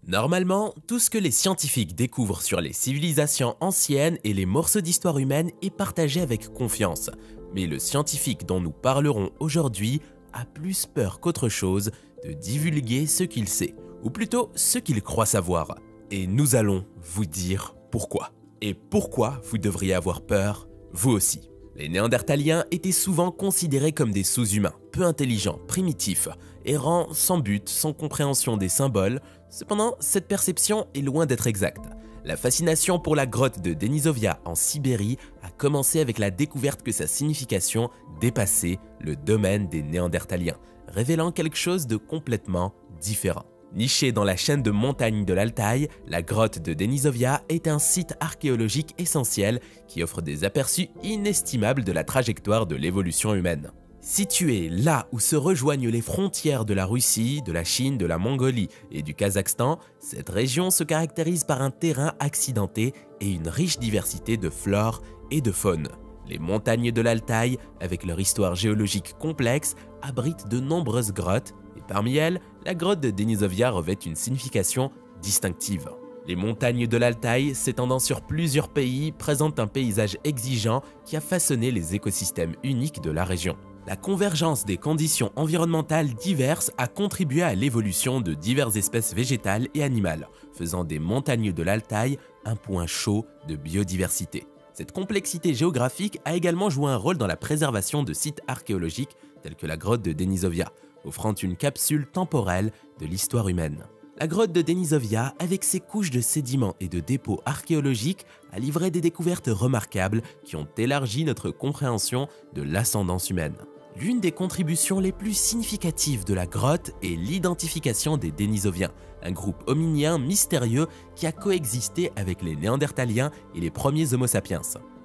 Normalement, tout ce que les scientifiques découvrent sur les civilisations anciennes et les morceaux d'histoire humaine est partagé avec confiance. Mais le scientifique dont nous parlerons aujourd'hui a plus peur qu'autre chose de divulguer ce qu'il sait, ou plutôt ce qu'il croit savoir. Et nous allons vous dire pourquoi. Et pourquoi vous devriez avoir peur, vous aussi. Les Néandertaliens étaient souvent considérés comme des sous-humains, peu intelligents, primitifs, errants sans but, sans compréhension des symboles. Cependant, cette perception est loin d'être exacte. La fascination pour la grotte de Denisovia en Sibérie a commencé avec la découverte que sa signification dépassait le domaine des Néandertaliens, révélant quelque chose de complètement différent. Nichée dans la chaîne de montagnes de l'Altaï, la grotte de Denisovia est un site archéologique essentiel qui offre des aperçus inestimables de la trajectoire de l'évolution humaine. Située là où se rejoignent les frontières de la Russie, de la Chine, de la Mongolie et du Kazakhstan, cette région se caractérise par un terrain accidenté et une riche diversité de flore et de faune. Les montagnes de l'Altaï, avec leur histoire géologique complexe, abritent de nombreuses grottes, et parmi elles, la grotte de Denisovia revêt une signification distinctive. Les montagnes de l'Altaï, s'étendant sur plusieurs pays, présentent un paysage exigeant qui a façonné les écosystèmes uniques de la région. La convergence des conditions environnementales diverses a contribué à l'évolution de diverses espèces végétales et animales, faisant des montagnes de l'Altaï un point chaud de biodiversité. Cette complexité géographique a également joué un rôle dans la préservation de sites archéologiques tels que la grotte de Denisovia, offrant une capsule temporelle de l'histoire humaine. La grotte de Denisovia, avec ses couches de sédiments et de dépôts archéologiques, a livré des découvertes remarquables qui ont élargi notre compréhension de l'ascendance humaine. L'une des contributions les plus significatives de la grotte est l'identification des Denisoviens, un groupe hominien mystérieux qui a coexisté avec les Néandertaliens et les premiers Homo sapiens.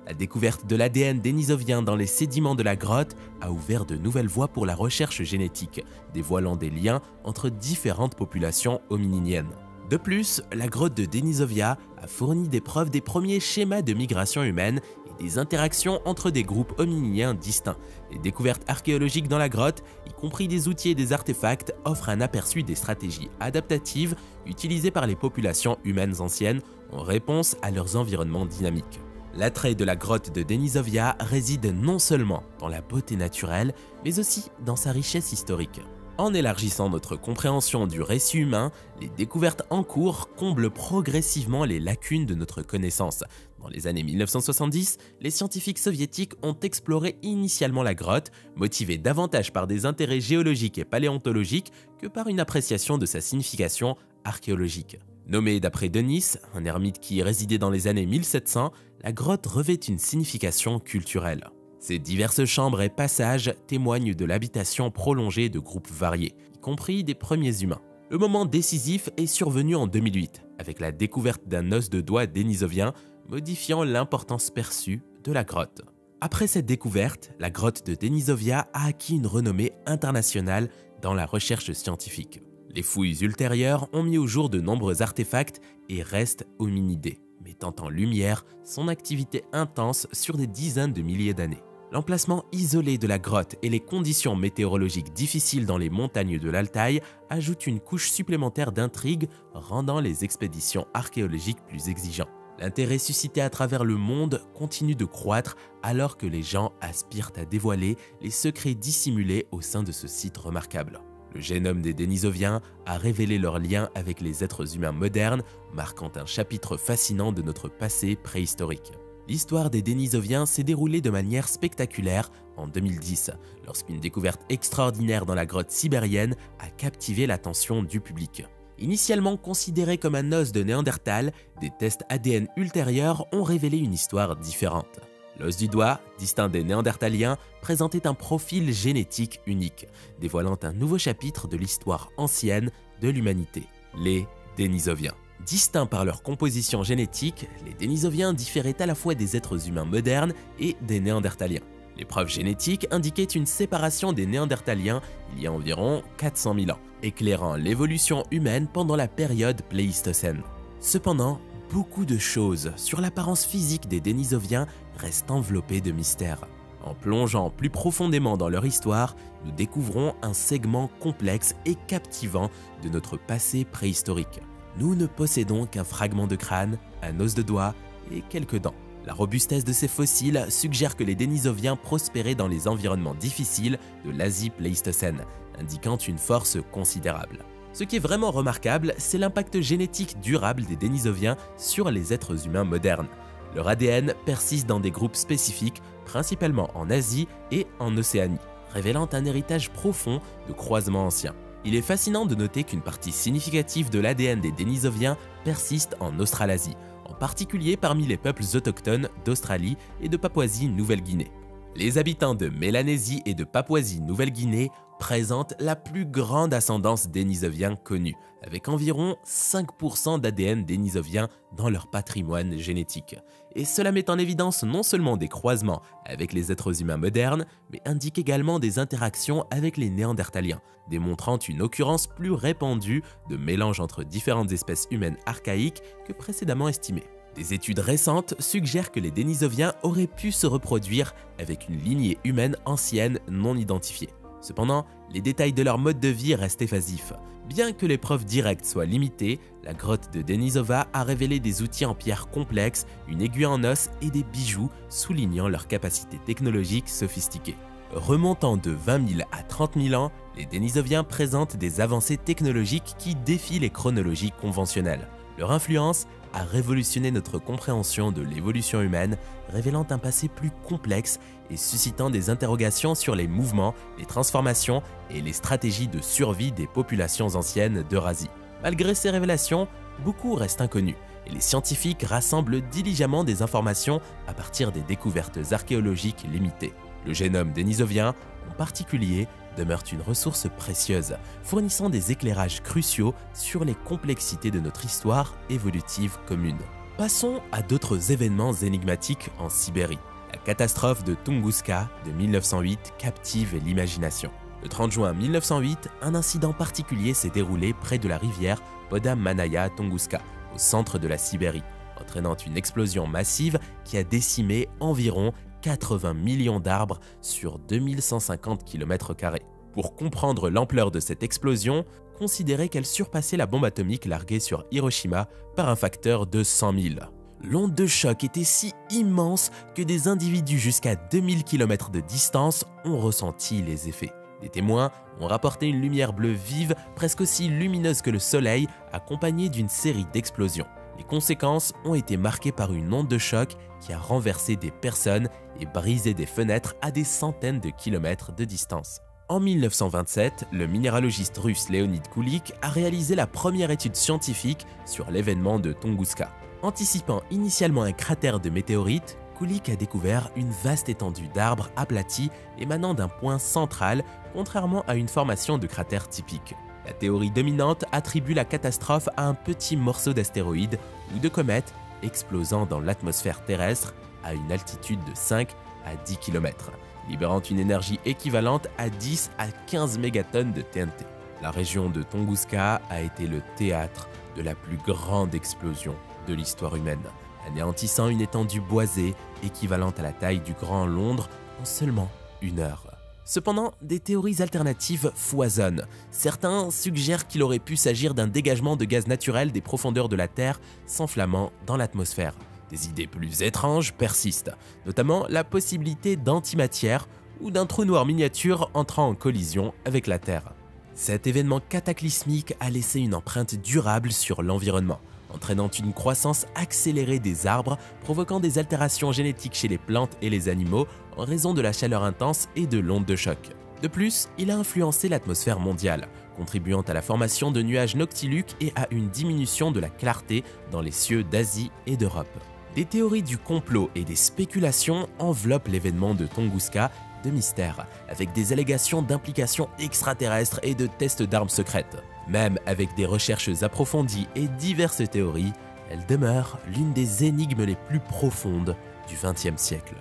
La découverte de l'ADN dénisovien dans les sédiments de la grotte a ouvert de nouvelles voies pour la recherche génétique, dévoilant des liens entre différentes populations homininiennes. De plus, la grotte de Denisovia a fourni des preuves des premiers schémas de migration humaine et des interactions entre des groupes homininiens distincts. Les découvertes archéologiques dans la grotte, y compris des outils et des artefacts, offrent un aperçu des stratégies adaptatives utilisées par les populations humaines anciennes en réponse à leurs environnements dynamiques. L'attrait de la grotte de Denisovia réside non seulement dans la beauté naturelle, mais aussi dans sa richesse historique. En élargissant notre compréhension du récit humain, les découvertes en cours comblent progressivement les lacunes de notre connaissance. Dans les années 1970, les scientifiques soviétiques ont exploré initialement la grotte, motivés davantage par des intérêts géologiques et paléontologiques que par une appréciation de sa signification archéologique. Nommée d'après Denis, un ermite qui y résidait dans les années 1700, la grotte revêt une signification culturelle. Ses diverses chambres et passages témoignent de l'habitation prolongée de groupes variés, y compris des premiers humains. Le moment décisif est survenu en 2008, avec la découverte d'un os de doigt dénisovien, modifiant l'importance perçue de la grotte. Après cette découverte, la grotte de Denisovia a acquis une renommée internationale dans la recherche scientifique. Les fouilles ultérieures ont mis au jour de nombreux artefacts et restes hominidés, mettant en lumière son activité intense sur des dizaines de milliers d'années. L'emplacement isolé de la grotte et les conditions météorologiques difficiles dans les montagnes de l'Altaï ajoutent une couche supplémentaire d'intrigue, rendant les expéditions archéologiques plus exigeantes. L'intérêt suscité à travers le monde continue de croître alors que les gens aspirent à dévoiler les secrets dissimulés au sein de ce site remarquable. Le génome des Denisoviens a révélé leur lien avec les êtres humains modernes, marquant un chapitre fascinant de notre passé préhistorique. L'histoire des Denisoviens s'est déroulée de manière spectaculaire en 2010, lorsqu'une découverte extraordinaire dans la grotte sibérienne a captivé l'attention du public. Initialement considéré comme un os de Néandertal, des tests ADN ultérieurs ont révélé une histoire différente. L'os du doigt, distinct des Néandertaliens, présentait un profil génétique unique, dévoilant un nouveau chapitre de l'histoire ancienne de l'humanité, les Denisoviens. Distincts par leur composition génétique, les Denisoviens différaient à la fois des êtres humains modernes et des Néandertaliens. Les preuves génétiques indiquaient une séparation des Néandertaliens il y a environ 400 000 ans, éclairant l'évolution humaine pendant la période Pléistocène. Cependant, beaucoup de choses sur l'apparence physique des Denisoviens restent enveloppées de mystères. En plongeant plus profondément dans leur histoire, nous découvrons un segment complexe et captivant de notre passé préhistorique. nous ne possédons qu'un fragment de crâne, un os de doigt et quelques dents. La robustesse de ces fossiles suggère que les Denisoviens prospéraient dans les environnements difficiles de l'Asie pléistocène, indiquant une force considérable. Ce qui est vraiment remarquable, c'est l'impact génétique durable des Denisoviens sur les êtres humains modernes. Leur ADN persiste dans des groupes spécifiques, principalement en Asie et en Océanie, révélant un héritage profond de croisements anciens. Il est fascinant de noter qu'une partie significative de l'ADN des Denisoviens persiste en Australasie, en particulier parmi les peuples autochtones d'Australie et de Papouasie-Nouvelle-Guinée. Les habitants de Mélanésie et de Papouasie-Nouvelle-Guinée présentent la plus grande ascendance dénisovien connue, avec environ 5% d'ADN dénisovien dans leur patrimoine génétique. Et cela met en évidence non seulement des croisements avec les êtres humains modernes, mais indique également des interactions avec les Néandertaliens, démontrant une occurrence plus répandue de mélanges entre différentes espèces humaines archaïques que précédemment estimées. Des études récentes suggèrent que les Denisoviens auraient pu se reproduire avec une lignée humaine ancienne non identifiée. Cependant, les détails de leur mode de vie restent évasifs. Bien que les preuves directes soient limitées, la grotte de Denisova a révélé des outils en pierre complexes, une aiguille en os et des bijoux soulignant leur capacité technologique sophistiquée. Remontant de 20 000 à 30 000 ans, les Denisoviens présentent des avancées technologiques qui défient les chronologies conventionnelles. Leur influence a révolutionné notre compréhension de l'évolution humaine, révélant un passé plus complexe et suscitant des interrogations sur les mouvements, les transformations et les stratégies de survie des populations anciennes d'Eurasie. Malgré ces révélations, beaucoup restent inconnus et les scientifiques rassemblent diligemment des informations à partir des découvertes archéologiques limitées. Le génome dénisovien, en particulier, demeure une ressource précieuse, fournissant des éclairages cruciaux sur les complexités de notre histoire évolutive commune. Passons à d'autres événements énigmatiques en Sibérie. La catastrophe de Tunguska de 1908 captive l'imagination. Le 30 juin 1908, un incident particulier s'est déroulé près de la rivière Podamanaya Tunguska, au centre de la Sibérie, entraînant une explosion massive qui a décimé environ 80 millions d'arbres sur 2150 km². Pour comprendre l'ampleur de cette explosion, considérez qu'elle surpassait la bombe atomique larguée sur Hiroshima par un facteur de 100 000. L'onde de choc était si immense que des individus jusqu'à 2000 km de distance ont ressenti les effets. Des témoins ont rapporté une lumière bleue vive, presque aussi lumineuse que le soleil, accompagnée d'une série d'explosions. Les conséquences ont été marquées par une onde de choc qui a renversé des personnes et brisé des fenêtres à des centaines de kilomètres de distance. En 1927, le minéralogiste russe Leonid Kulik a réalisé la première étude scientifique sur l'événement de Tunguska. Anticipant initialement un cratère de météorite, Kulik a découvert une vaste étendue d'arbres aplatis émanant d'un point central, contrairement à une formation de cratère typique. La théorie dominante attribue la catastrophe à un petit morceau d'astéroïde ou de comète explosant dans l'atmosphère terrestre à une altitude de 5 à 10 km, libérant une énergie équivalente à 10 à 15 mégatonnes de TNT. La région de Tunguska a été le théâtre de la plus grande explosion de l'histoire humaine, anéantissant une étendue boisée équivalente à la taille du Grand Londres en seulement 1 heure. Cependant, des théories alternatives foisonnent. Certains suggèrent qu'il aurait pu s'agir d'un dégagement de gaz naturel des profondeurs de la Terre s'enflammant dans l'atmosphère. Des idées plus étranges persistent, notamment la possibilité d'antimatière ou d'un trou noir miniature entrant en collision avec la Terre. Cet événement cataclysmique a laissé une empreinte durable sur l'environnement, entraînant une croissance accélérée des arbres, provoquant des altérations génétiques chez les plantes et les animaux en raison de la chaleur intense et de l'onde de choc. De plus, il a influencé l'atmosphère mondiale, contribuant à la formation de nuages noctiluques et à une diminution de la clarté dans les cieux d'Asie et d'Europe. Des théories du complot et des spéculations enveloppent l'événement de Tunguska de mystère, avec des allégations d'implications extraterrestres et de tests d'armes secrètes. Même avec des recherches approfondies et diverses théories, elle demeure l'une des énigmes les plus profondes du XXe siècle.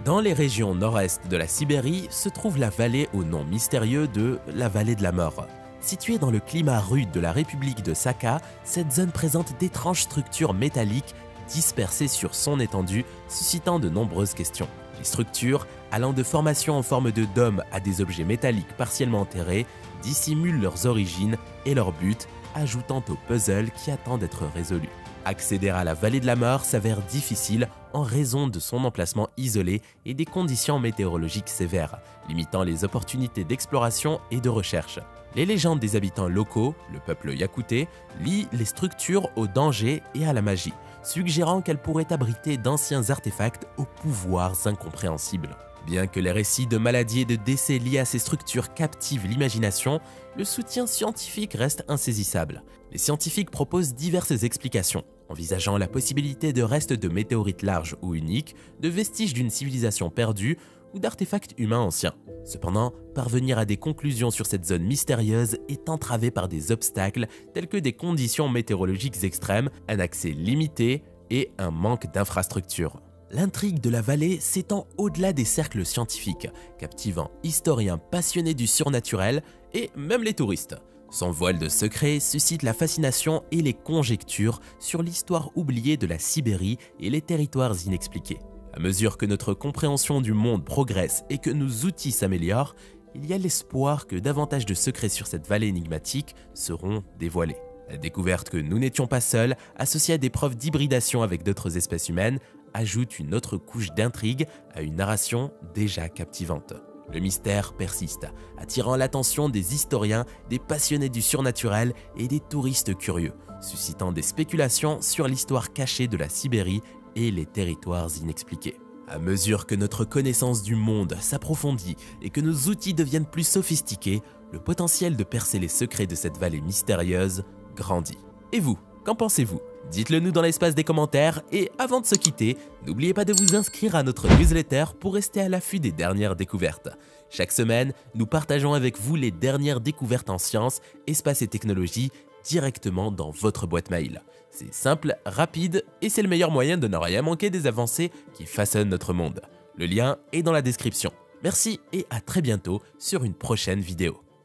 Dans les régions nord-est de la Sibérie se trouve la vallée au nom mystérieux de la vallée de la mort. Située dans le climat rude de la République de Sakha, cette zone présente d'étranges structures métalliques dispersées sur son étendue, suscitant de nombreuses questions. Les structures, allant de formations en forme de dôme à des objets métalliques partiellement enterrés, dissimulent leurs origines et leur but, ajoutant au puzzle qui attend d'être résolu. Accéder à la vallée de la mort s'avère difficile en raison de son emplacement isolé et des conditions météorologiques sévères, limitant les opportunités d'exploration et de recherche. Les légendes des habitants locaux, le peuple yakoutais, lient les structures au danger et à la magie, suggérant qu'elles pourraient abriter d'anciens artefacts aux pouvoirs incompréhensibles. Bien que les récits de maladies et de décès liés à ces structures captivent l'imagination, le soutien scientifique reste insaisissable. Les scientifiques proposent diverses explications, envisageant la possibilité de restes de météorites larges ou uniques, de vestiges d'une civilisation perdue ou d'artefacts humains anciens. Cependant, parvenir à des conclusions sur cette zone mystérieuse est entravé par des obstacles tels que des conditions météorologiques extrêmes, un accès limité et un manque d'infrastructures. L'intrigue de la vallée s'étend au-delà des cercles scientifiques, captivant historiens passionnés du surnaturel et même les touristes. Son voile de secret suscite la fascination et les conjectures sur l'histoire oubliée de la Sibérie et les territoires inexpliqués. À mesure que notre compréhension du monde progresse et que nos outils s'améliorent, il y a l'espoir que davantage de secrets sur cette vallée énigmatique seront dévoilés. La découverte que nous n'étions pas seuls, associée à des preuves d'hybridation avec d'autres espèces humaines, ajoute une autre couche d'intrigue à une narration déjà captivante. Le mystère persiste, attirant l'attention des historiens, des passionnés du surnaturel et des touristes curieux, suscitant des spéculations sur l'histoire cachée de la Sibérie et les territoires inexpliqués. À mesure que notre connaissance du monde s'approfondit et que nos outils deviennent plus sophistiqués, le potentiel de percer les secrets de cette vallée mystérieuse grandit. Et vous, qu'en pensez-vous ? Dites-le nous dans l'espace des commentaires et avant de se quitter, n'oubliez pas de vous inscrire à notre newsletter pour rester à l'affût des dernières découvertes. Chaque semaine, nous partageons avec vous les dernières découvertes en sciences, espace et technologie directement dans votre boîte mail. C'est simple, rapide et c'est le meilleur moyen de ne rien manquer des avancées qui façonnent notre monde. Le lien est dans la description. Merci et à très bientôt sur une prochaine vidéo.